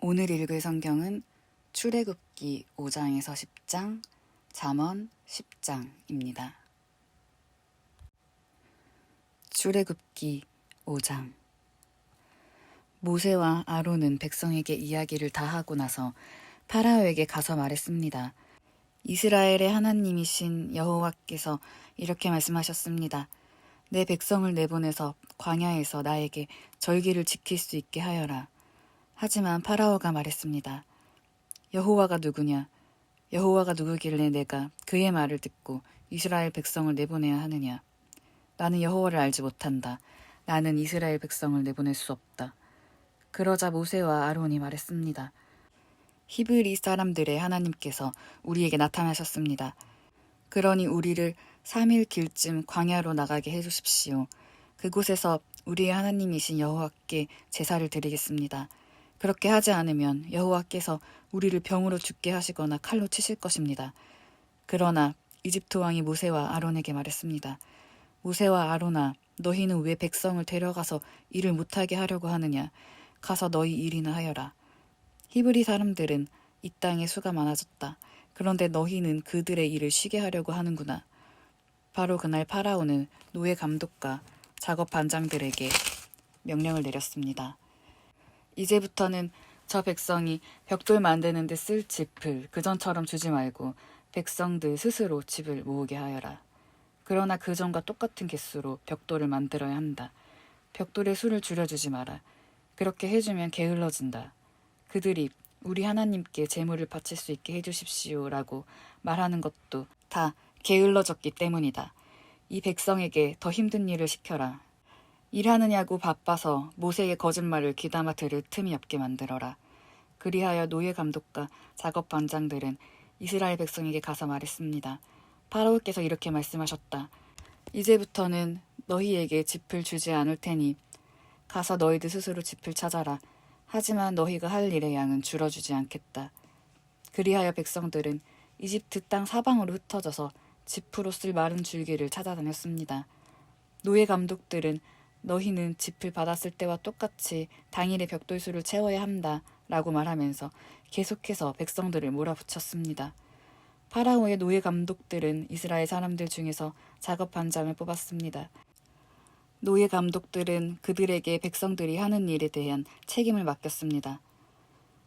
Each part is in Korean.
오늘 읽을 성경은 출애굽기 5장에서 10장, 잠언 10장입니다. 출애굽기 5장. 모세와 아론은 백성에게 이야기를 다 하고 나서 파라오에게 가서 말했습니다. 이스라엘의 하나님이신 여호와께서 이렇게 말씀하셨습니다. 내 백성을 내보내서 광야에서 나에게 절기를 지킬 수 있게 하여라. 하지만 파라오가 말했습니다. 여호와가 누구냐? 여호와가 누구길래 내가 그의 말을 듣고 이스라엘 백성을 내보내야 하느냐? 나는 여호와를 알지 못한다. 나는 이스라엘 백성을 내보낼 수 없다. 그러자 모세와 아론이 말했습니다. 히브리 사람들의 하나님께서 우리에게 나타나셨습니다. 그러니 우리를 3일 길쯤 광야로 나가게 해주십시오. 그곳에서 우리의 하나님이신 여호와께 제사를 드리겠습니다. 그렇게 하지 않으면 여호와께서 우리를 병으로 죽게 하시거나 칼로 치실 것입니다. 그러나 이집트 왕이 모세와 아론에게 말했습니다. 모세와 아론아, 너희는 왜 백성을 데려가서 일을 못하게 하려고 하느냐? 가서 너희 일이나 하여라. 히브리 사람들은 이 땅에 수가 많아졌다. 그런데 너희는 그들의 일을 쉬게 하려고 하는구나. 바로 그날 파라오는 노예 감독과 작업 반장들에게 명령을 내렸습니다. 이제부터는 저 백성이 벽돌 만드는 데 쓸 짚을 그전처럼 주지 말고 백성들 스스로 짚을 모으게 하여라. 그러나 그전과 똑같은 개수로 벽돌을 만들어야 한다. 벽돌의 수를 줄여주지 마라. 그렇게 해주면 게을러진다. 그들이 우리 하나님께 제물을 바칠 수 있게 해주십시오 라고 말하는 것도 다 게을러졌기 때문이다. 이 백성에게 더 힘든 일을 시켜라. 일하느냐고 바빠서 모세의 거짓말을 귀담아 들을 틈이 없게 만들어라. 그리하여 노예 감독과 작업 반장들은 이스라엘 백성에게 가서 말했습니다. 파라오께서 이렇게 말씀하셨다. 이제부터는 너희에게 짚을 주지 않을 테니 가서 너희들 스스로 짚을 찾아라. 하지만 너희가 할 일의 양은 줄어주지 않겠다. 그리하여 백성들은 이집트 땅 사방으로 흩어져서 짚으로 쓸 마른 줄기를 찾아다녔습니다. 노예 감독들은 너희는 짚을 받았을 때와 똑같이 당일의 벽돌수를 채워야 한다 라고 말하면서 계속해서 백성들을 몰아붙였습니다. 파라오의 노예 감독들은 이스라엘 사람들 중에서 작업 반장을 뽑았습니다. 노예 감독들은 그들에게 백성들이 하는 일에 대한 책임을 맡겼습니다.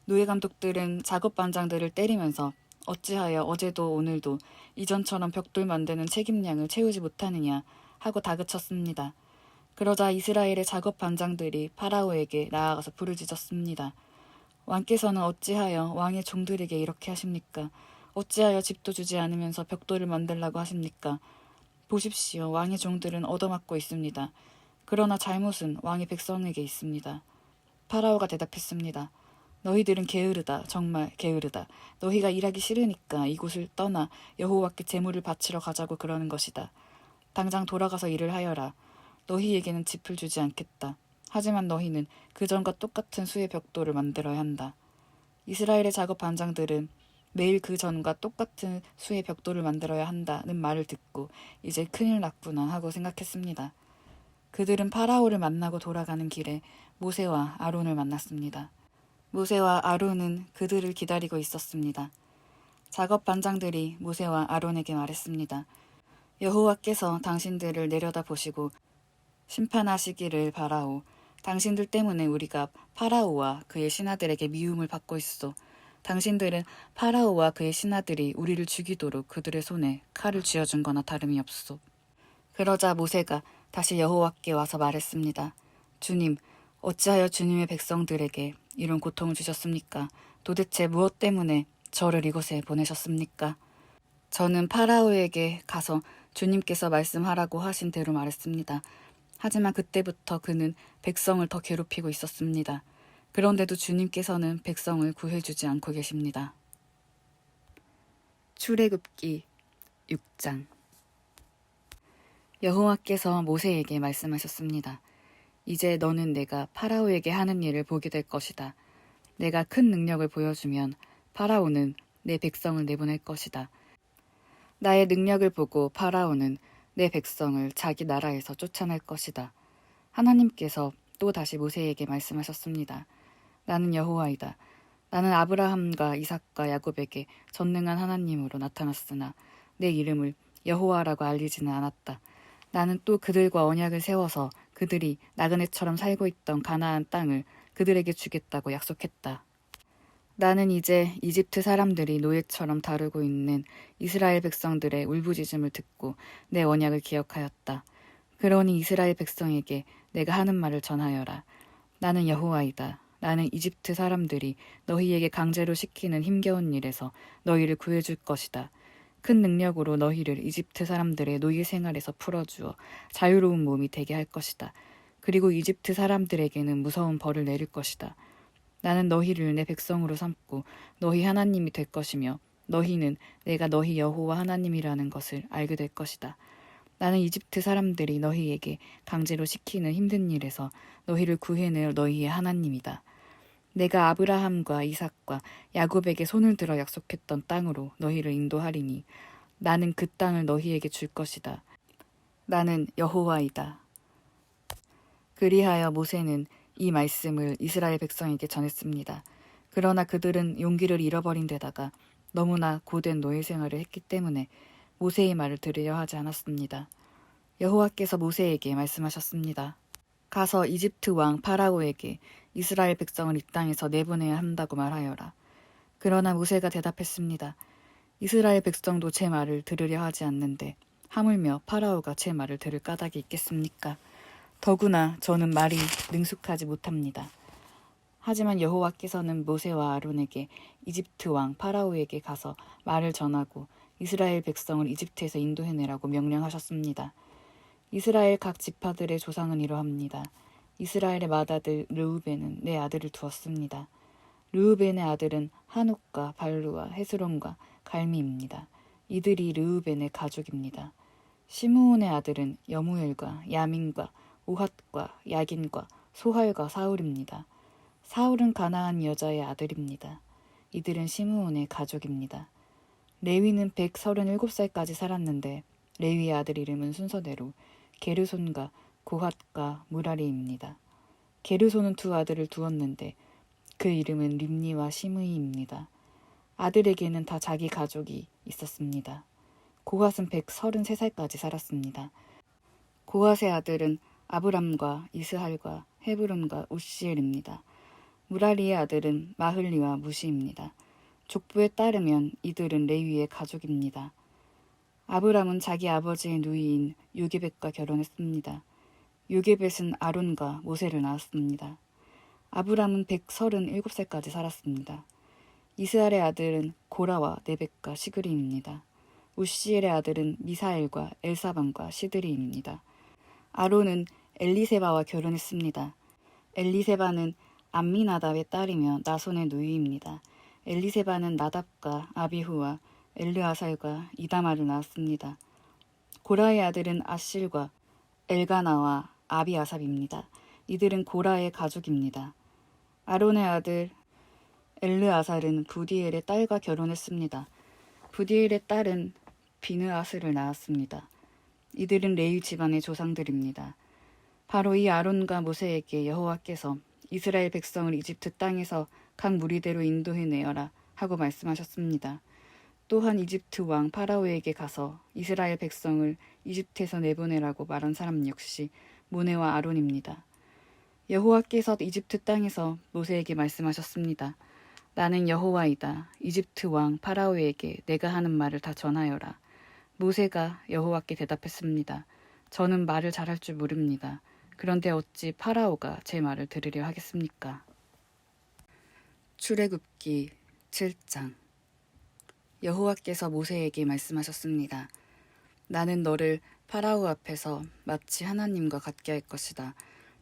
노예 감독들은 작업 반장들을 때리면서 어찌하여 어제도 오늘도 이전처럼 벽돌 만드는 책임량을 채우지 못하느냐 하고 다그쳤습니다. 그러자 이스라엘의 작업 반장들이 파라오에게 나아가서 부르짖었습니다. 왕께서는 어찌하여 왕의 종들에게 이렇게 하십니까? 어찌하여 집도 주지 않으면서 벽돌을 만들라고 하십니까? 보십시오. 왕의 종들은 얻어맞고 있습니다. 그러나 잘못은 왕의 백성에게 있습니다. 파라오가 대답했습니다. 너희들은 게으르다. 정말 게으르다. 너희가 일하기 싫으니까 이곳을 떠나 여호와께 제물을 바치러 가자고 그러는 것이다. 당장 돌아가서 일을 하여라. 너희에게는 짚을 주지 않겠다. 하지만 너희는 그전과 똑같은 수의 벽돌을 만들어야 한다. 이스라엘의 작업 반장들은 매일 그전과 똑같은 수의 벽돌을 만들어야 한다는 말을 듣고 이제 큰일 났구나 하고 생각했습니다. 그들은 파라오를 만나고 돌아가는 길에 모세와 아론을 만났습니다. 모세와 아론은 그들을 기다리고 있었습니다. 작업 반장들이 모세와 아론에게 말했습니다. 여호와께서 당신들을 내려다보시고 심판하시기를 바라오. 당신들 때문에 우리가 파라오와 그의 신하들에게 미움을 받고 있어. 당신들은 파라오와 그의 신하들이 우리를 죽이도록 그들의 손에 칼을 쥐어준 거나 다름이 없소. 그러자 모세가 다시 여호와께 와서 말했습니다. 주님, 어찌하여 주님의 백성들에게 이런 고통을 주셨습니까? 도대체 무엇 때문에 저를 이곳에 보내셨습니까? 저는 파라오에게 가서 주님께서 말씀하라고 하신 대로 말했습니다. 하지만 그때부터 그는 백성을 더 괴롭히고 있었습니다. 그런데도 주님께서는 백성을 구해주지 않고 계십니다. 출애굽기 6장. 여호와께서 모세에게 말씀하셨습니다. 이제 너는 내가 파라오에게 하는 일을 보게 될 것이다. 내가 큰 능력을 보여주면 파라오는 내 백성을 내보낼 것이다. 나의 능력을 보고 파라오는 내 백성을 자기 나라에서 쫓아낼 것이다. 하나님께서 또 다시 모세에게 말씀하셨습니다. 나는 여호와이다. 나는 아브라함과 이삭과 야곱에게 전능한 하나님으로 나타났으나 내 이름을 여호와라고 알리지는 않았다. 나는 또 그들과 언약을 세워서 그들이 나그네처럼 살고 있던 가나안 땅을 그들에게 주겠다고 약속했다. 나는 이제 이집트 사람들이 노예처럼 다루고 있는 이스라엘 백성들의 울부짖음을 듣고 내 언약을 기억하였다. 그러니 이스라엘 백성에게 내가 하는 말을 전하여라. 나는 여호와이다. 나는 이집트 사람들이 너희에게 강제로 시키는 힘겨운 일에서 너희를 구해줄 것이다. 큰 능력으로 너희를 이집트 사람들의 노예 생활에서 풀어주어 자유로운 몸이 되게 할 것이다. 그리고 이집트 사람들에게는 무서운 벌을 내릴 것이다. 나는 너희를 내 백성으로 삼고 너희 하나님이 될 것이며 너희는 내가 너희 여호와 하나님이라는 것을 알게 될 것이다. 나는 이집트 사람들이 너희에게 강제로 시키는 힘든 일에서 너희를 구해낼 너희의 하나님이다. 내가 아브라함과 이삭과 야곱에게 손을 들어 약속했던 땅으로 너희를 인도하리니 나는 그 땅을 너희에게 줄 것이다. 나는 여호와이다. 그리하여 모세는 이 말씀을 이스라엘 백성에게 전했습니다. 그러나 그들은 용기를 잃어버린 데다가 너무나 고된 노예 생활을 했기 때문에 모세의 말을 들으려 하지 않았습니다. 여호와께서 모세에게 말씀하셨습니다. 가서 이집트 왕 파라오에게 이스라엘 백성을 이 땅에서 내보내야 한다고 말하여라. 그러나 모세가 대답했습니다. 이스라엘 백성도 제 말을 들으려 하지 않는데 하물며 파라오가 제 말을 들을 까닭이 있겠습니까? 더구나 저는 말이 능숙하지 못합니다. 하지만 여호와께서는 모세와 아론에게 이집트 왕 파라오에게 가서 말을 전하고 이스라엘 백성을 이집트에서 인도해내라고 명령하셨습니다. 이스라엘 각 지파들의 조상은 이러합니다. 이스라엘의 맏아들 르우벤은 내 아들을 두었습니다. 르우벤의 아들은 한옥과 발루와 헤스론과 갈미입니다. 이들이 르우벤의 가족입니다. 시므온의 아들은 여무엘과 야민과 오핫과 야긴과 소할과 사울입니다. 사울은 가나안 여자의 아들입니다. 이들은 시므온의 가족입니다. 레위는 137살까지 살았는데 레위의 아들 이름은 순서대로 게르손과 고핫과 무라리입니다. 게르손은 두 아들을 두었는데 그 이름은 림니와 시므이입니다. 아들에게는 다 자기 가족이 있었습니다. 고핫은 133살까지 살았습니다. 고핫의 아들은 아브람과 이스할과 헤브론과 우시엘입니다. 무라리의 아들은 마흘리와 무시입니다. 족보에 따르면 이들은 레위의 가족입니다. 아브람은 자기 아버지의 누이인 요게벳과 결혼했습니다. 요게벳은 아론과 모세를 낳았습니다. 아브람은 137살까지 살았습니다. 이스할의 아들은 고라와 네벡과 시그리입니다. 우시엘의 아들은 미사엘과 엘사반과 시드리입니다. 아론은 엘리세바와 결혼했습니다. 엘리세바는 암미나답의 딸이며 나손의 누이입니다. 엘리세바는 나답과 아비후와 엘르아살과 이다마를 낳았습니다. 고라의 아들은 아실과 엘가나와 아비아삽입니다. 이들은 고라의 가족입니다. 아론의 아들 엘르아살은 부디엘의 딸과 결혼했습니다. 부디엘의 딸은 비느아스를 낳았습니다. 이들은 레위 집안의 조상들입니다. 바로 이 아론과 모세에게 여호와께서 이스라엘 백성을 이집트 땅에서 각 무리대로 인도해내어라 하고 말씀하셨습니다. 또한 이집트 왕 파라오에게 가서 이스라엘 백성을 이집트에서 내보내라고 말한 사람 역시 모세와 아론입니다. 여호와께서 이집트 땅에서 모세에게 말씀하셨습니다. 나는 여호와이다. 이집트 왕 파라오에게 내가 하는 말을 다 전하여라. 모세가 여호와께 대답했습니다. 저는 말을 잘할 줄 모릅니다. 그런데 어찌 파라오가 제 말을 들으려 하겠습니까? 출애굽기 7장. 여호와께서 모세에게 말씀하셨습니다. 나는 너를 파라오 앞에서 마치 하나님과 같게 할 것이다.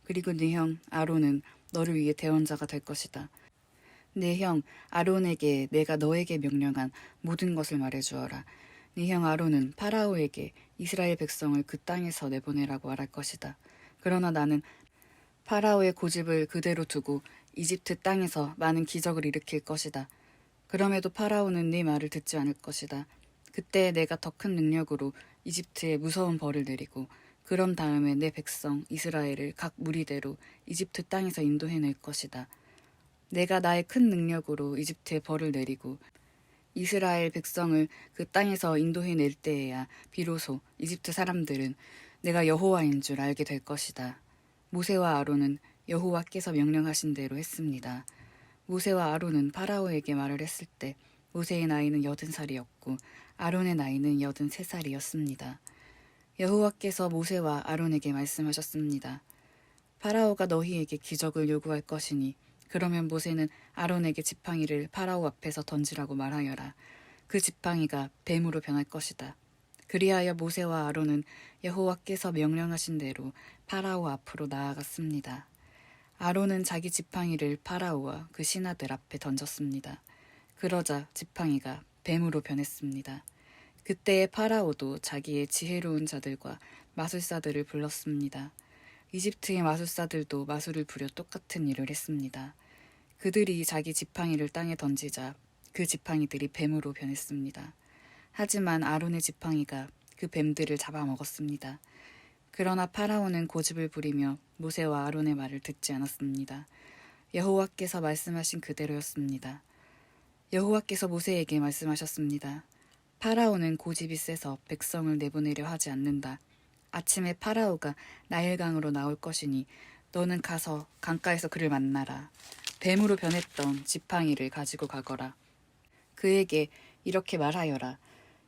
그리고 네 형 아론은 너를 위해 대언자가 될 것이다. 네 형 아론에게 내가 너에게 명령한 모든 것을 말해주어라. 네 형 아론은 파라오에게 이스라엘 백성을 그 땅에서 내보내라고 말할 것이다. 그러나 나는 파라오의 고집을 그대로 두고 이집트 땅에서 많은 기적을 일으킬 것이다. 그럼에도 파라오는 네 말을 듣지 않을 것이다. 그때 내가 더 큰 능력으로 이집트에 무서운 벌을 내리고 그런 다음에 내 백성 이스라엘을 각 무리대로 이집트 땅에서 인도해낼 것이다. 내가 나의 큰 능력으로 이집트에 벌을 내리고 이스라엘 백성을 그 땅에서 인도해낼 때에야 비로소 이집트 사람들은 내가 여호와인 줄 알게 될 것이다. 모세와 아론은 여호와께서 명령하신 대로 했습니다. 모세와 아론은 파라오에게 말을 했을 때 모세의 나이는 80살이었고 아론의 나이는 83살이었습니다. 여호와께서 모세와 아론에게 말씀하셨습니다. 파라오가 너희에게 기적을 요구할 것이니 그러면 모세는 아론에게 지팡이를 파라오 앞에서 던지라고 말하여라. 그 지팡이가 뱀으로 변할 것이다. 그리하여 모세와 아론은 여호와께서 명령하신 대로 파라오 앞으로 나아갔습니다. 아론은 자기 지팡이를 파라오와 그 신하들 앞에 던졌습니다. 그러자 지팡이가 뱀으로 변했습니다. 그때의 파라오도 자기의 지혜로운 자들과 마술사들을 불렀습니다. 이집트의 마술사들도 마술을 부려 똑같은 일을 했습니다. 그들이 자기 지팡이를 땅에 던지자 그 지팡이들이 뱀으로 변했습니다. 하지만 아론의 지팡이가 그 뱀들을 잡아먹었습니다. 그러나 파라오는 고집을 부리며 모세와 아론의 말을 듣지 않았습니다. 여호와께서 말씀하신 그대로였습니다. 여호와께서 모세에게 말씀하셨습니다. 파라오는 고집이 세서 백성을 내보내려 하지 않는다. 아침에 파라오가 나일강으로 나올 것이니 너는 가서 강가에서 그를 만나라. 뱀으로 변했던 지팡이를 가지고 가거라. 그에게 이렇게 말하여라.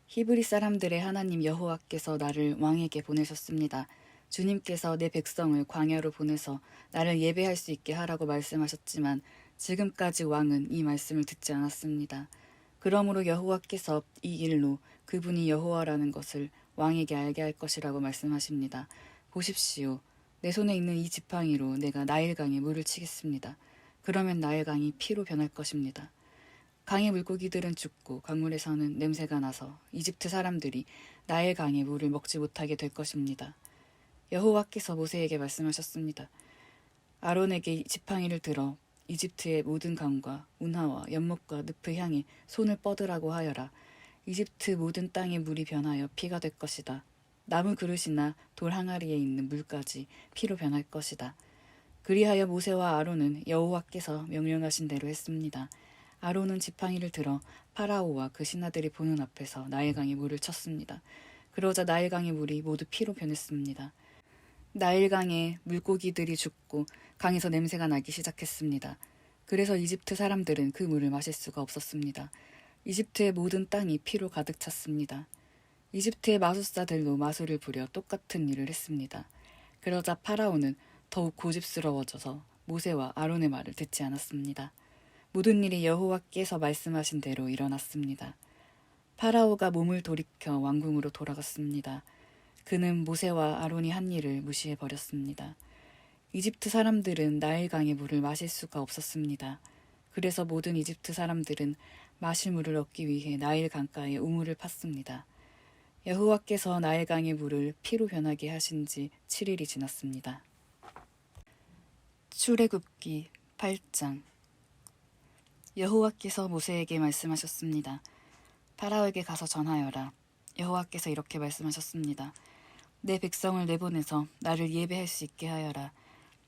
히브리 사람들의 하나님 여호와께서 나를 왕에게 보내셨습니다. 주님께서 내 백성을 광야로 보내서 나를 예배할 수 있게 하라고 말씀하셨지만 지금까지 왕은 이 말씀을 듣지 않았습니다. 그러므로 여호와께서 이 일로 그분이 여호와라는 것을 왕에게 알게 할 것이라고 말씀하십니다. 보십시오. 내 손에 있는 이 지팡이로 내가 나일강에 물을 치겠습니다. 그러면 나일강이 피로 변할 것입니다. 강의 물고기들은 죽고 강물에서는 냄새가 나서 이집트 사람들이 나일강의 물을 먹지 못하게 될 것입니다. 여호와께서 모세에게 말씀하셨습니다. 아론에게 지팡이를 들어 이집트의 모든 강과 운하와 연못과 늪을 향해 손을 뻗으라고 하여라. 이집트 모든 땅의 물이 변하여 피가 될 것이다. 나무 그릇이나 돌 항아리에 있는 물까지 피로 변할 것이다. 그리하여 모세와 아론은 여호와께서 명령하신 대로 했습니다. 아론은 지팡이를 들어 파라오와 그 신하들이 보는 앞에서 나일강에 물을 쳤습니다. 그러자 나일강의 물이 모두 피로 변했습니다. 나일강에 물고기들이 죽고 강에서 냄새가 나기 시작했습니다. 그래서 이집트 사람들은 그 물을 마실 수가 없었습니다. 이집트의 모든 땅이 피로 가득 찼습니다. 이집트의 마술사들도 마술을 부려 똑같은 일을 했습니다. 그러자 파라오는 더욱 고집스러워져서 모세와 아론의 말을 듣지 않았습니다. 모든 일이 여호와께서 말씀하신 대로 일어났습니다. 파라오가 몸을 돌이켜 왕궁으로 돌아갔습니다. 그는 모세와 아론이 한 일을 무시해버렸습니다. 이집트 사람들은 나일강의 물을 마실 수가 없었습니다. 그래서 모든 이집트 사람들은 마실 물을 얻기 위해 나일 강가에 우물을 팠습니다. 여호와께서 나일강의 물을 피로 변하게 하신 지 7일이 지났습니다. 출애굽기 8장. 여호와께서 모세에게 말씀하셨습니다. 파라오에게 가서 전하여라. 여호와께서 이렇게 말씀하셨습니다. 내 백성을 내보내서 나를 예배할 수 있게 하여라.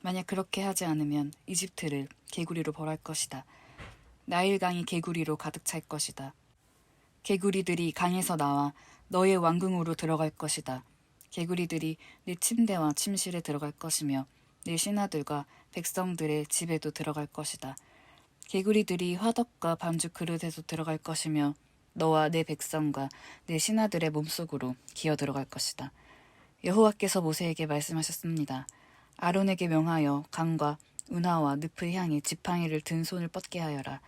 만약 그렇게 하지 않으면 이집트를 개구리로 벌할 것이다. 나일강이 개구리로 가득 찰 것이다. 개구리들이 강에서 나와 너의 왕궁으로 들어갈 것이다. 개구리들이 내 침대와 침실에 들어갈 것이며 내 신하들과 백성들의 집에도 들어갈 것이다. 개구리들이 화덕과 반죽 그릇에도 들어갈 것이며 너와 내 백성과 내 신하들의 몸속으로 기어 들어갈 것이다. 여호와께서 모세에게 말씀하셨습니다. 아론에게 명하여 강과 운하와 늪을 향해 지팡이를 든 손을 뻗게 하여라.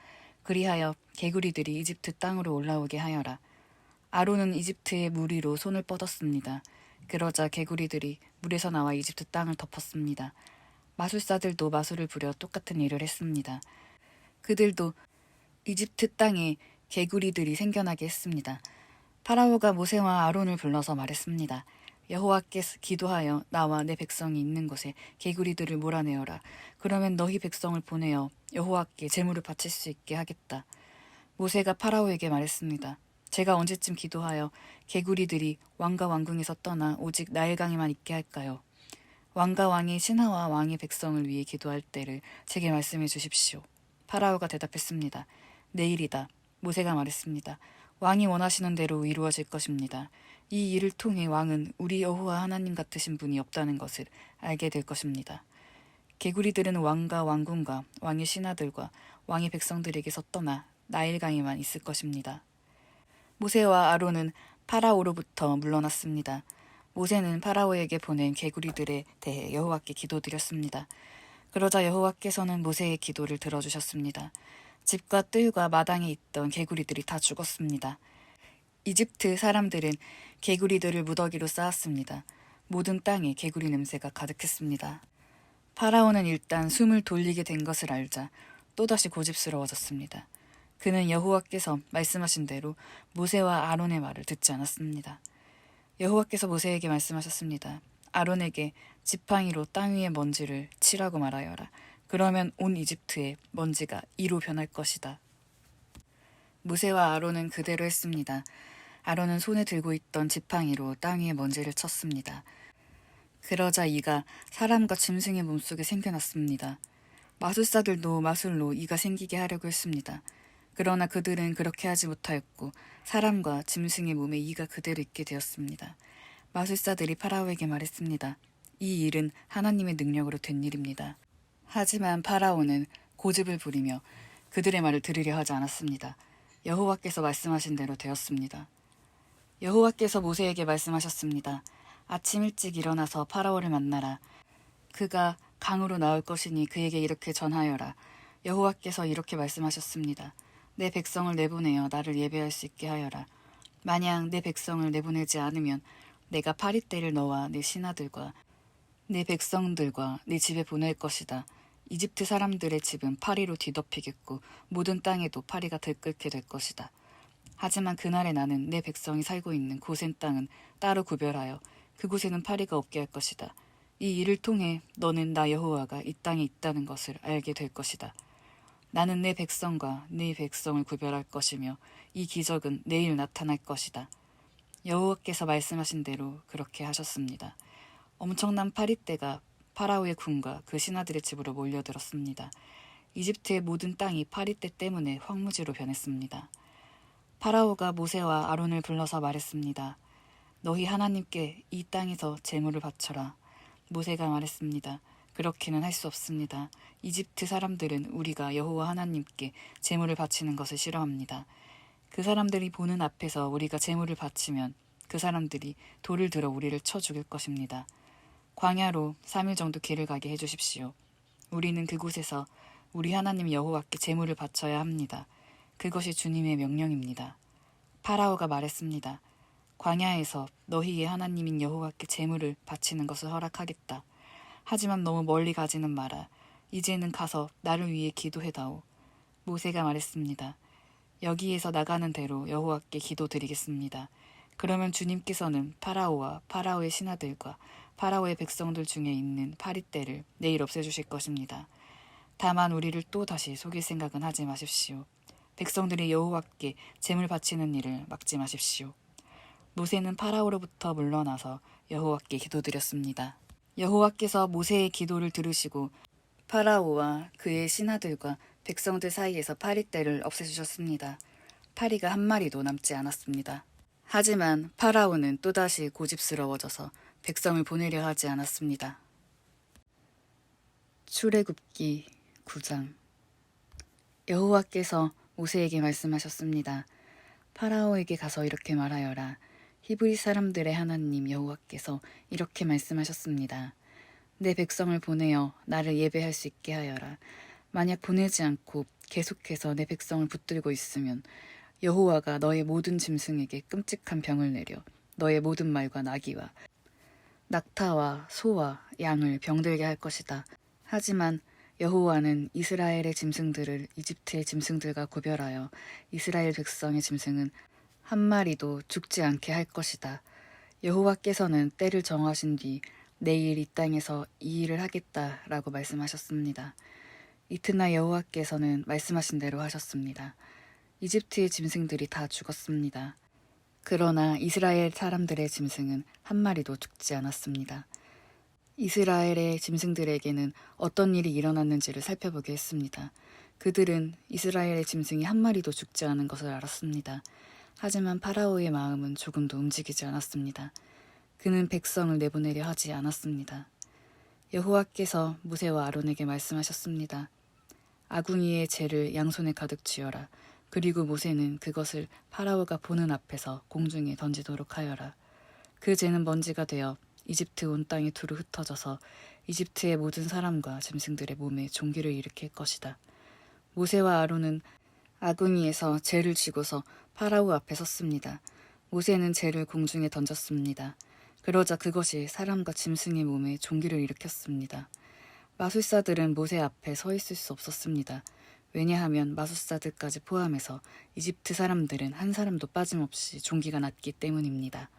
그리하여 개구리들이 이집트 땅으로 올라오게 하여라. 아론은 이집트의 물 위로 손을 뻗었습니다. 그러자 개구리들이 물에서 나와 이집트 땅을 덮었습니다. 마술사들도 마술을 부려 똑같은 일을 했습니다. 그들도 이집트 땅에 개구리들이 생겨나게 했습니다. 파라오가 모세와 아론을 불러서 말했습니다. 여호와께서 기도하여 나와 내 백성이 있는 곳에 개구리들을 몰아내어라. 그러면 너희 백성을 보내어 여호와께 제물을 바칠 수 있게 하겠다. 모세가 파라오에게 말했습니다. 제가 언제쯤 기도하여 개구리들이 왕과 왕궁에서 떠나 오직 나일강에만 있게 할까요? 왕과 왕의 신하와 왕의 백성을 위해 기도할 때를 제게 말씀해 주십시오. 파라오가 대답했습니다. 내일이다. 모세가 말했습니다. 왕이 원하시는 대로 이루어질 것입니다. 이 일을 통해 왕은 우리 여호와 하나님 같으신 분이 없다는 것을 알게 될 것입니다. 개구리들은 왕과 왕궁과 왕의 신하들과 왕의 백성들에게서 떠나 나일강에만 있을 것입니다. 모세와 아론은 파라오로부터 물러났습니다. 모세는 파라오에게 보낸 개구리들에 대해 여호와께 기도드렸습니다. 그러자 여호와께서는 모세의 기도를 들어주셨습니다. 집과 뜰과 마당에 있던 개구리들이 다 죽었습니다. 이집트 사람들은 개구리들을 무더기로 쌓았습니다. 모든 땅에 개구리 냄새가 가득했습니다. 파라오는 일단 숨을 돌리게 된 것을 알자 또다시 고집스러워졌습니다. 그는 여호와께서 말씀하신 대로 모세와 아론의 말을 듣지 않았습니다. 여호와께서 모세에게 말씀하셨습니다. 아론에게 지팡이로 땅 위의 먼지를 치라고 말하여라. 그러면 온 이집트의 먼지가 이로 변할 것이다. 모세와 아론은 그대로 했습니다. 아론은 손에 들고 있던 지팡이로 땅 위의 먼지를 쳤습니다. 그러자 이가 사람과 짐승의 몸속에 생겨났습니다. 마술사들도 마술로 이가 생기게 하려고 했습니다. 그러나 그들은 그렇게 하지 못하였고 사람과 짐승의 몸에 이가 그대로 있게 되었습니다. 마술사들이 파라오에게 말했습니다. 이 일은 하나님의 능력으로 된 일입니다. 하지만 파라오는 고집을 부리며 그들의 말을 들으려 하지 않았습니다. 여호와께서 말씀하신 대로 되었습니다. 여호와께서 모세에게 말씀하셨습니다. 아침 일찍 일어나서 파라오를 만나라. 그가 강으로 나올 것이니 그에게 이렇게 전하여라. 여호와께서 이렇게 말씀하셨습니다. 내 백성을 내보내어 나를 예배할 수 있게 하여라. 만약 내 백성을 내보내지 않으면 내가 파리떼를 너와 내 신하들과 내 백성들과 네 집에 보낼 것이다. 이집트 사람들의 집은 파리로 뒤덮이겠고 모든 땅에도 파리가 들끓게 될 것이다. 하지만 그날에 나는 내 백성이 살고 있는 고센 땅은 따로 구별하여 그곳에는 파리가 없게 할 것이다. 이 일을 통해 너는 나 여호와가 이 땅에 있다는 것을 알게 될 것이다. 나는 내 백성과 네 백성을 구별할 것이며 이 기적은 내일 나타날 것이다. 여호와께서 말씀하신 대로 그렇게 하셨습니다. 엄청난 파리떼가 파라오의 군과 그 신하들의 집으로 몰려들었습니다. 이집트의 모든 땅이 파리떼 때문에 황무지로 변했습니다. 파라오가 모세와 아론을 불러서 말했습니다. 너희 하나님께 이 땅에서 제물을 바쳐라. 모세가 말했습니다. 그렇게는 할 수 없습니다. 이집트 사람들은 우리가 여호와 하나님께 제물을 바치는 것을 싫어합니다. 그 사람들이 보는 앞에서 우리가 제물을 바치면 그 사람들이 돌을 들어 우리를 쳐 죽일 것입니다. 광야로 3일 정도 길을 가게 해주십시오. 우리는 그곳에서 우리 하나님 여호와께 제물을 바쳐야 합니다. 그것이 주님의 명령입니다. 파라오가 말했습니다. 광야에서 너희의 하나님인 여호와께 제물을 바치는 것을 허락하겠다. 하지만 너무 멀리 가지는 마라. 이제는 가서 나를 위해 기도해다오. 모세가 말했습니다. 여기에서 나가는 대로 여호와께 기도드리겠습니다. 그러면 주님께서는 파라오와 파라오의 신하들과 파라오의 백성들 중에 있는 파리떼를 내일 없애주실 것입니다. 다만 우리를 또 다시 속일 생각은 하지 마십시오. 백성들이 여호와께 제물 바치는 일을 막지 마십시오. 모세는 파라오로부터 물러나서 여호와께 기도드렸습니다. 여호와께서 모세의 기도를 들으시고 파라오와 그의 신하들과 백성들 사이에서 파리떼를 없애주셨습니다. 파리가 한 마리도 남지 않았습니다. 하지만 파라오는 또다시 고집스러워져서 백성을 보내려 하지 않았습니다. 출애굽기 9장. 여호와께서 모세에게 말씀하셨습니다. 파라오에게 가서 이렇게 말하여라. 히브리 사람들의 하나님 여호와께서 이렇게 말씀하셨습니다. 내 백성을 보내어 나를 예배할 수 있게 하여라. 만약 보내지 않고 계속해서 내 백성을 붙들고 있으면 여호와가 너의 모든 짐승에게 끔찍한 병을 내려 너의 모든 말과 나귀와 낙타와 소와 양을 병들게 할 것이다. 하지만 여호와는 이스라엘의 짐승들을 이집트의 짐승들과 구별하여 이스라엘 백성의 짐승은 한 마리도 죽지 않게 할 것이다. 여호와께서는 때를 정하신 뒤 내일 이 땅에서 이 일을 하겠다라고 말씀하셨습니다. 이튿날 여호와께서는 말씀하신 대로 하셨습니다. 이집트의 짐승들이 다 죽었습니다. 그러나 이스라엘 사람들의 짐승은 한 마리도 죽지 않았습니다. 이스라엘의 짐승들에게는 어떤 일이 일어났는지를 살펴보게 했습니다. 그들은 이스라엘의 짐승이 한 마리도 죽지 않은 것을 알았습니다. 하지만 파라오의 마음은 조금도 움직이지 않았습니다. 그는 백성을 내보내려 하지 않았습니다. 여호와께서 모세와 아론에게 말씀하셨습니다. 아궁이의 재를 양손에 가득 쥐어라. 그리고 모세는 그것을 파라오가 보는 앞에서 공중에 던지도록 하여라. 그 재는 먼지가 되어 이집트 온 땅에 두루 흩어져서 이집트의 모든 사람과 짐승들의 몸에 종기를 일으킬 것이다. 모세와 아론은 아궁이에서 재를 쥐고서 파라오 앞에 섰습니다. 모세는 재를 공중에 던졌습니다. 그러자 그것이 사람과 짐승의 몸에 종기를 일으켰습니다. 마술사들은 모세 앞에 서 있을 수 없었습니다. 왜냐하면 마술사들까지 포함해서 이집트 사람들은 한 사람도 빠짐없이 종기가 났기 때문입니다.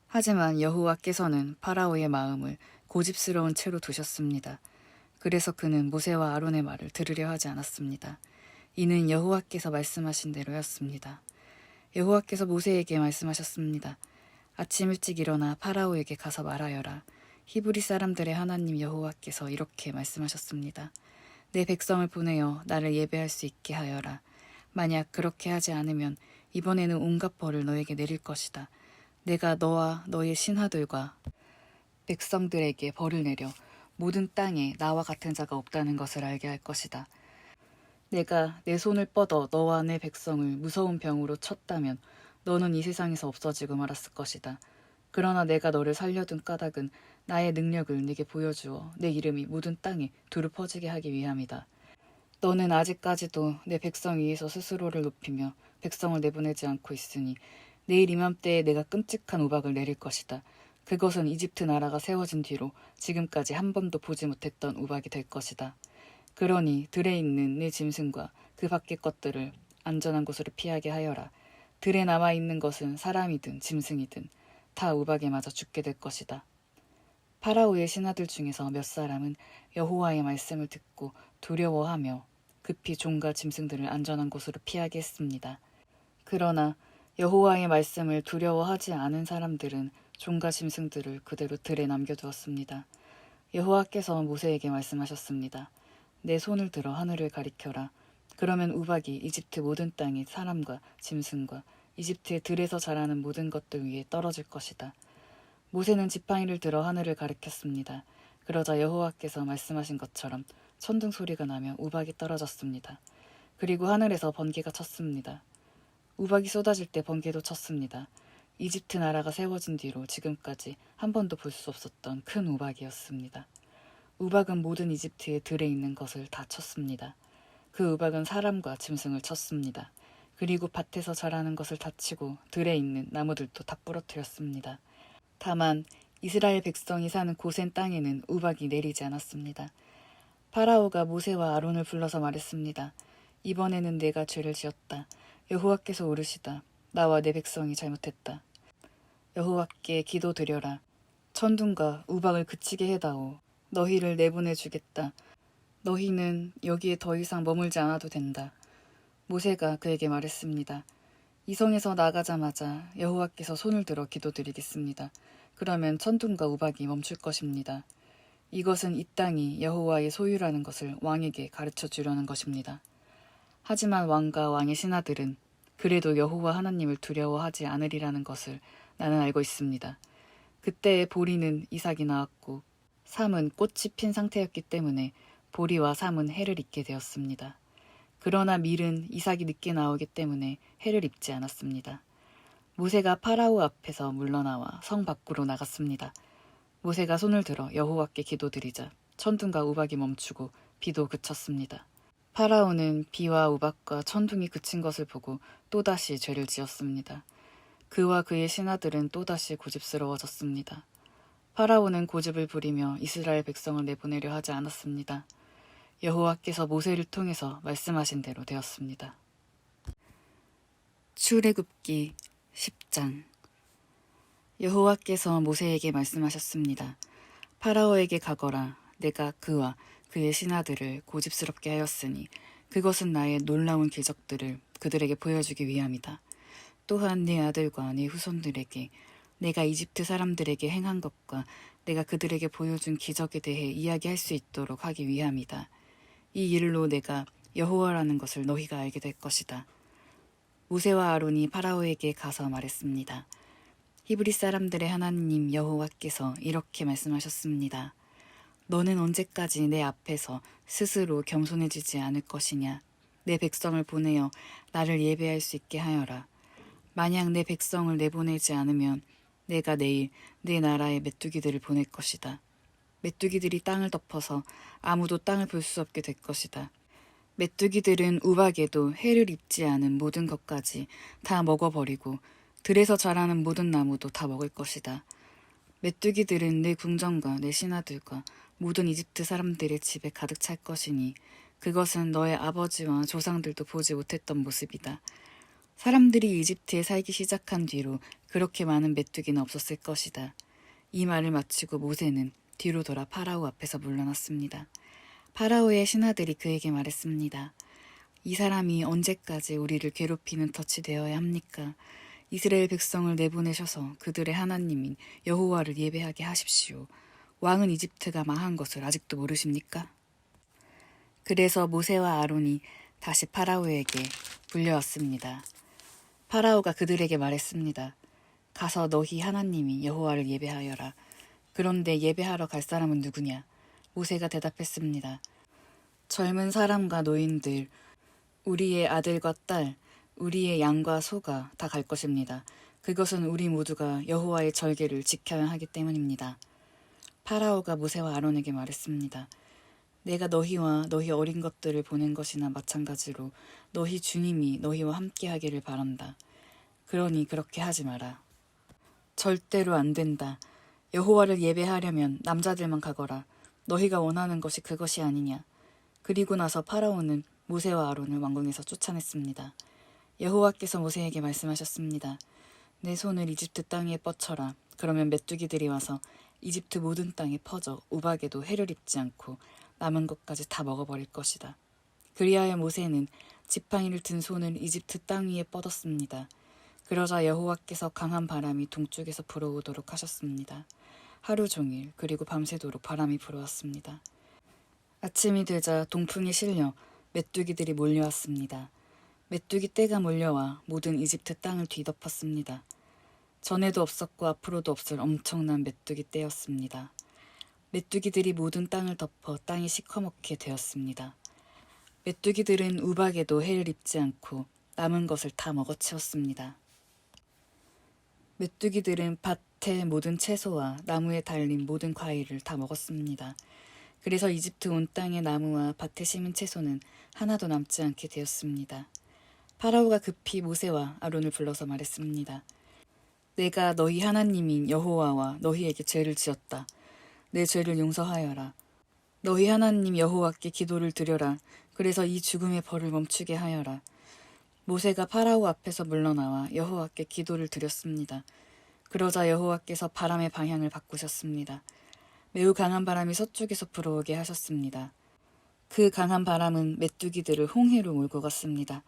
하지만 여호와께서는 파라오의 마음을 고집스러운 채로 두셨습니다. 그래서 그는 모세와 아론의 말을 들으려 하지 않았습니다. 이는 여호와께서 말씀하신 대로였습니다. 여호와께서 모세에게 말씀하셨습니다. 아침 일찍 일어나 파라오에게 가서 말하여라. 히브리 사람들의 하나님 여호와께서 이렇게 말씀하셨습니다. 내 백성을 보내어 나를 예배할 수 있게 하여라. 만약 그렇게 하지 않으면 이번에는 온갖 벌을 너에게 내릴 것이다. 내가 너와 너의 신하들과 백성들에게 벌을 내려 모든 땅에 나와 같은 자가 없다는 것을 알게 할 것이다. 내가 내 손을 뻗어 너와 내 백성을 무서운 병으로 쳤다면 너는 이 세상에서 없어지고 말았을 것이다. 그러나 내가 너를 살려둔 까닭은 나의 능력을 네게 보여주어 내 이름이 모든 땅에 두루 퍼지게 하기 위함이다. 너는 아직까지도 내 백성 위에서 스스로를 높이며 백성을 내보내지 않고 있으니 내일 이맘때에 내가 끔찍한 우박을 내릴 것이다. 그것은 이집트 나라가 세워진 뒤로 지금까지 한 번도 보지 못했던 우박이 될 것이다. 그러니 들에 있는 내 짐승과 그 밖의 것들을 안전한 곳으로 피하게 하여라. 들에 남아있는 것은 사람이든 짐승이든 다 우박에 맞아 죽게 될 것이다. 파라오의 신하들 중에서 몇 사람은 여호와의 말씀을 듣고 두려워하며 급히 종과 짐승들을 안전한 곳으로 피하게 했습니다. 그러나 여호와의 말씀을 두려워하지 않은 사람들은 종과 짐승들을 그대로 들에 남겨두었습니다. 여호와께서 모세에게 말씀하셨습니다. 내 손을 들어 하늘을 가리켜라. 그러면 우박이 이집트 모든 땅의 사람과 짐승과 이집트의 들에서 자라는 모든 것들 위에 떨어질 것이다. 모세는 지팡이를 들어 하늘을 가리켰습니다. 그러자 여호와께서 말씀하신 것처럼 천둥 소리가 나며 우박이 떨어졌습니다. 그리고 하늘에서 번개가 쳤습니다. 우박이 쏟아질 때 번개도 쳤습니다. 이집트 나라가 세워진 뒤로 지금까지 한 번도 볼 수 없었던 큰 우박이었습니다. 우박은 모든 이집트의 들에 있는 것을 다 쳤습니다. 그 우박은 사람과 짐승을 쳤습니다. 그리고 밭에서 자라는 것을 다 치고 들에 있는 나무들도 다 부러뜨렸습니다. 다만 이스라엘 백성이 사는 고센 땅에는 우박이 내리지 않았습니다. 파라오가 모세와 아론을 불러서 말했습니다. 이번에는 내가 죄를 지었다. 여호와께서 오르시다. 나와 내 백성이 잘못했다. 여호와께 기도드려라. 천둥과 우박을 그치게 해다오. 너희를 내보내주겠다. 너희는 여기에 더 이상 머물지 않아도 된다. 모세가 그에게 말했습니다. 이 성에서 나가자마자 여호와께서 손을 들어 기도드리겠습니다. 그러면 천둥과 우박이 멈출 것입니다. 이것은 이 땅이 여호와의 소유라는 것을 왕에게 가르쳐 주려는 것입니다. 하지만 왕과 왕의 신하들은 그래도 여호와 하나님을 두려워하지 않으리라는 것을 나는 알고 있습니다. 그때의 보리는 이삭이 나왔고 삼은 꽃이 핀 상태였기 때문에 보리와 삼은 해를 입게 되었습니다. 그러나 밀은 이삭이 늦게 나오기 때문에 해를 입지 않았습니다. 모세가 파라오 앞에서 물러나와 성 밖으로 나갔습니다. 모세가 손을 들어 여호와께 기도드리자 천둥과 우박이 멈추고 비도 그쳤습니다. 파라오는 비와 우박과 천둥이 그친 것을 보고 또다시 죄를 지었습니다. 그와 그의 신하들은 또다시 고집스러워졌습니다. 파라오는 고집을 부리며 이스라엘 백성을 내보내려 하지 않았습니다. 여호와께서 모세를 통해서 말씀하신 대로 되었습니다. 출애굽기 10장. 여호와께서 모세에게 말씀하셨습니다. 파라오에게 가거라. 내가 그와 그의 신하들을 고집스럽게 하였으니 그것은 나의 놀라운 기적들을 그들에게 보여주기 위함이다. 또한 네 아들과 네 후손들에게 내가 이집트 사람들에게 행한 것과 내가 그들에게 보여준 기적에 대해 이야기할 수 있도록 하기 위함이다. 이 일로 내가 여호와라는 것을 너희가 알게 될 것이다. 모세와 아론이 파라오에게 가서 말했습니다. 히브리 사람들의 하나님 여호와께서 이렇게 말씀하셨습니다. 너는 언제까지 내 앞에서 스스로 겸손해지지 않을 것이냐? 내 백성을 보내어 나를 예배할 수 있게 하여라. 만약 내 백성을 내보내지 않으면 내가 내일 내 나라에 메뚜기들을 보낼 것이다. 메뚜기들이 땅을 덮어서 아무도 땅을 볼 수 없게 될 것이다. 메뚜기들은 우박에도 해를 입지 않은 모든 것까지 다 먹어버리고 들에서 자라는 모든 나무도 다 먹을 것이다. 메뚜기들은 내 궁정과 내 신하들과 모든 이집트 사람들의 집에 가득 찰 것이니 그것은 너의 아버지와 조상들도 보지 못했던 모습이다. 사람들이 이집트에 살기 시작한 뒤로 그렇게 많은 메뚜기는 없었을 것이다. 이 말을 마치고 모세는 뒤로 돌아 파라오 앞에서 물러났습니다. 파라오의 신하들이 그에게 말했습니다. 이 사람이 언제까지 우리를 괴롭히는 덫이 되어야 합니까? 이스라엘 백성을 내보내셔서 그들의 하나님인 여호와를 예배하게 하십시오. 왕은 이집트가 망한 것을 아직도 모르십니까? 그래서 모세와 아론이 다시 파라오에게 불려왔습니다. 파라오가 그들에게 말했습니다. 가서 너희 하나님이 여호와를 예배하여라. 그런데 예배하러 갈 사람은 누구냐? 모세가 대답했습니다. 젊은 사람과 노인들, 우리의 아들과 딸, 우리의 양과 소가 다 갈 것입니다. 그것은 우리 모두가 여호와의 절개를 지켜야 하기 때문입니다. 파라오가 모세와 아론에게 말했습니다. 내가 너희와 너희 어린 것들을 보낸 것이나 마찬가지로 너희 주님이 너희와 함께 하기를 바란다. 그러니 그렇게 하지 마라. 절대로 안 된다. 여호와를 예배하려면 남자들만 가거라. 너희가 원하는 것이 그것이 아니냐. 그리고 나서 파라오는 모세와 아론을 왕궁에서 쫓아냈습니다. 여호와께서 모세에게 말씀하셨습니다. 내 손을 이집트 땅에 뻗쳐라. 그러면 메뚜기들이 와서 이집트 모든 땅에 퍼져 우박에도 해를 입지 않고 남은 것까지 다 먹어버릴 것이다. 그리하여 모세는 지팡이를 든 손을 이집트 땅 위에 뻗었습니다. 그러자 여호와께서 강한 바람이 동쪽에서 불어오도록 하셨습니다. 하루 종일 그리고 밤새도록 바람이 불어왔습니다. 아침이 되자 동풍이 실려 메뚜기들이 몰려왔습니다. 메뚜기 떼가 몰려와 모든 이집트 땅을 뒤덮었습니다. 전에도 없었고 앞으로도 없을 엄청난 메뚜기 떼였습니다. 메뚜기들이 모든 땅을 덮어 땅이 시커멓게 되었습니다. 메뚜기들은 우박에도 해를 입지 않고 남은 것을 다 먹어치웠습니다. 메뚜기들은 밭의 모든 채소와 나무에 달린 모든 과일을 다 먹었습니다. 그래서 이집트 온 땅의 나무와 밭에 심은 채소는 하나도 남지 않게 되었습니다. 파라오가 급히 모세와 아론을 불러서 말했습니다. 내가 너희 하나님인 여호와와 너희에게 죄를 지었다. 내 죄를 용서하여라. 너희 하나님 여호와께 기도를 드려라. 그래서 이 죽음의 벌을 멈추게 하여라. 모세가 파라오 앞에서 물러나와 여호와께 기도를 드렸습니다. 그러자 여호와께서 바람의 방향을 바꾸셨습니다. 매우 강한 바람이 서쪽에서 불어오게 하셨습니다. 그 강한 바람은 메뚜기들을 홍해로 몰고 갔습니다.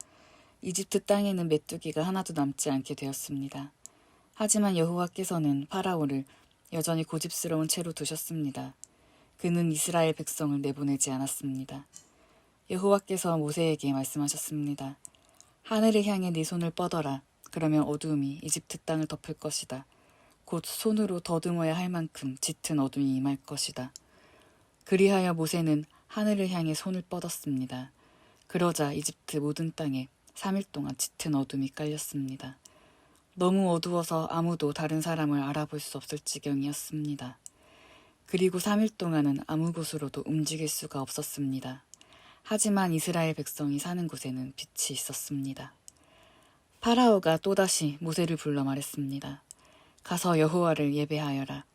이집트 땅에는 메뚜기가 하나도 남지 않게 되었습니다. 하지만 여호와께서는 파라오를 여전히 고집스러운 채로 두셨습니다. 그는 이스라엘 백성을 내보내지 않았습니다. 여호와께서 모세에게 말씀하셨습니다. 하늘을 향해 네 손을 뻗어라. 그러면 어두움이 이집트 땅을 덮을 것이다. 곧 손으로 더듬어야 할 만큼 짙은 어둠이 임할 것이다. 그리하여 모세는 하늘을 향해 손을 뻗었습니다. 그러자 이집트 모든 땅에 3일 동안 짙은 어둠이 깔렸습니다. 너무 어두워서 아무도 다른 사람을 알아볼 수 없을 지경이었습니다. 그리고 3일 동안은 아무 곳으로도 움직일 수가 없었습니다. 하지만 이스라엘 백성이 사는 곳에는 빛이 있었습니다. 파라오가 또다시 모세를 불러 말했습니다. 가서 여호와를 예배하여라.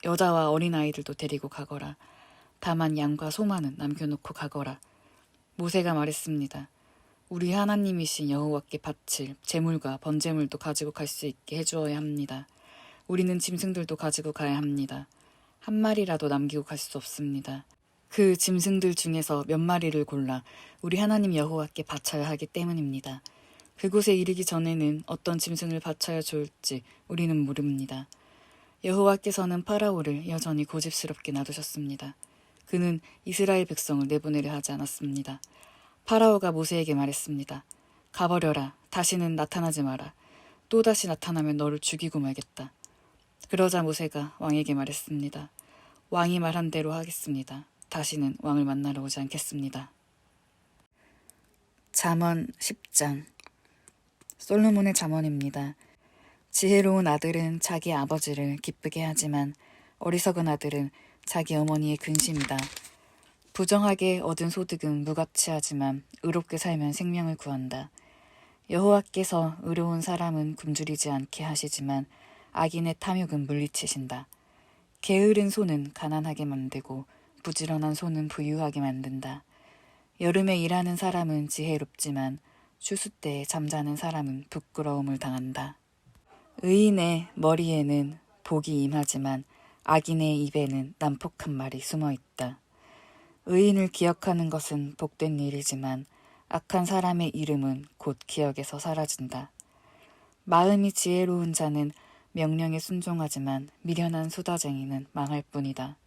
여자와 어린아이들도 데리고 가거라. 다만 양과 소만은 남겨놓고 가거라. 모세가 말했습니다. 우리 하나님이신 여호와께 바칠 제물과 번제물도 가지고 갈 수 있게 해주어야 합니다. 우리는 짐승들도 가지고 가야 합니다. 한 마리라도 남기고 갈 수 없습니다. 그 짐승들 중에서 몇 마리를 골라 우리 하나님 여호와께 바쳐야 하기 때문입니다. 그곳에 이르기 전에는 어떤 짐승을 바쳐야 좋을지 우리는 모릅니다. 여호와께서는 파라오를 여전히 고집스럽게 놔두셨습니다. 그는 이스라엘 백성을 내보내려 하지 않았습니다. 파라오가 모세에게 말했습니다. 가버려라. 다시는 나타나지 마라. 또다시 나타나면 너를 죽이고 말겠다. 그러자 모세가 왕에게 말했습니다. 왕이 말한 대로 하겠습니다. 다시는 왕을 만나러 오지 않겠습니다. 잠언 10장. 솔로몬의 잠언입니다. 지혜로운 아들은 자기 아버지를 기쁘게 하지만 어리석은 아들은 자기 어머니의 근심이다. 부정하게 얻은 소득은 무가치하지만 의롭게 살면 생명을 구한다. 여호와께서 의로운 사람은 굶주리지 않게 하시지만 악인의 탐욕은 물리치신다. 게으른 손은 가난하게 만들고 부지런한 손은 부유하게 만든다. 여름에 일하는 사람은 지혜롭지만 추수 때에 잠자는 사람은 부끄러움을 당한다. 의인의 머리에는 복이 임하지만 악인의 입에는 난폭한 말이 숨어 있다. 의인을 기억하는 것은 복된 일이지만 악한 사람의 이름은 곧 기억에서 사라진다. 마음이 지혜로운 자는 명령에 순종하지만 미련한 수다쟁이는 망할 뿐이다.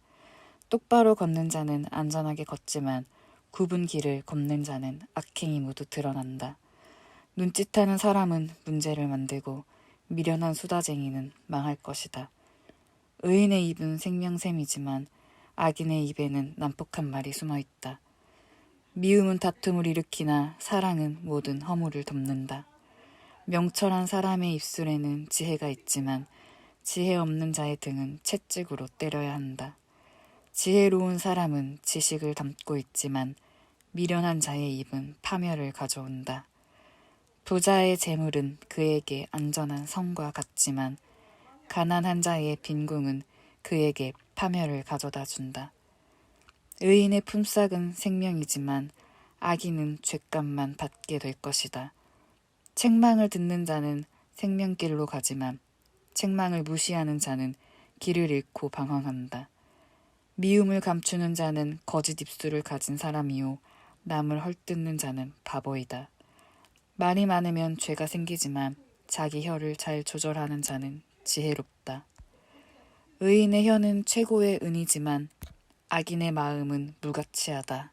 똑바로 걷는 자는 안전하게 걷지만 굽은 길을 걷는 자는 악행이 모두 드러난다. 눈짓하는 사람은 문제를 만들고 미련한 수다쟁이는 망할 것이다. 의인의 입은 생명샘이지만 악인의 입에는 난폭한 말이 숨어 있다. 미움은 다툼을 일으키나 사랑은 모든 허물을 덮는다. 명철한 사람의 입술에는 지혜가 있지만 지혜 없는 자의 등은 채찍으로 때려야 한다. 지혜로운 사람은 지식을 담고 있지만 미련한 자의 입은 파멸을 가져온다. 부자의 재물은 그에게 안전한 성과 같지만 가난한 자의 빈궁은 그에게 파멸을 가져다 준다. 의인의 품삯은 생명이지만 악인은 죗값만 받게 될 것이다. 책망을 듣는 자는 생명길로 가지만 책망을 무시하는 자는 길을 잃고 방황한다. 미움을 감추는 자는 거짓 입술을 가진 사람이요 남을 헐뜯는 자는 바보이다. 말이 많으면 죄가 생기지만 자기 혀를 잘 조절하는 자는 지혜롭다. 의인의 혀는 최고의 은이지만 악인의 마음은 무가치하다.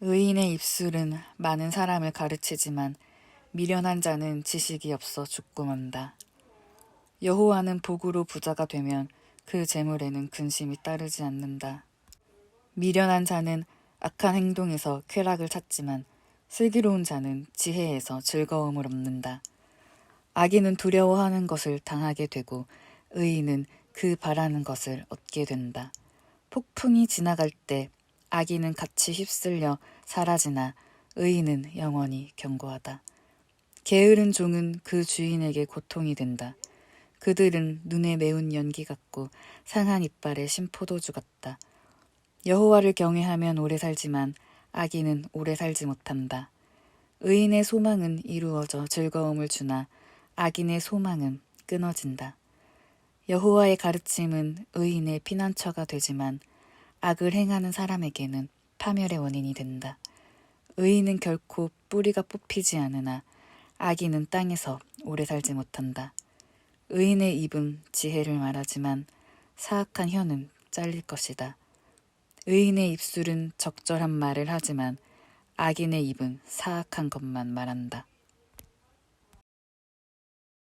의인의 입술은 많은 사람을 가르치지만 미련한 자는 지식이 없어 죽고 만다. 여호와는 복으로 부자가 되면 그 재물에는 근심이 따르지 않는다. 미련한 자는 악한 행동에서 쾌락을 찾지만 슬기로운 자는 지혜에서 즐거움을 얻는다. 악인은 두려워하는 것을 당하게 되고 의인은 그 바라는 것을 얻게 된다. 폭풍이 지나갈 때 악인은 같이 휩쓸려 사라지나 의인은 영원히 견고하다. 게으른 종은 그 주인에게 고통이 된다. 그들은 눈에 매운 연기 같고 상한 이빨에 신포도주 같다. 여호와를 경외하면 오래 살지만 악인은 오래 살지 못한다. 의인의 소망은 이루어져 즐거움을 주나 악인의 소망은 끊어진다. 여호와의 가르침은 의인의 피난처가 되지만 악을 행하는 사람에게는 파멸의 원인이 된다. 의인은 결코 뿌리가 뽑히지 않으나 악인은 땅에서 오래 살지 못한다. 의인의 입은 지혜를 말하지만 사악한 혀는 잘릴 것이다. 의인의 입술은 적절한 말을 하지만 악인의 입은 사악한 것만 말한다.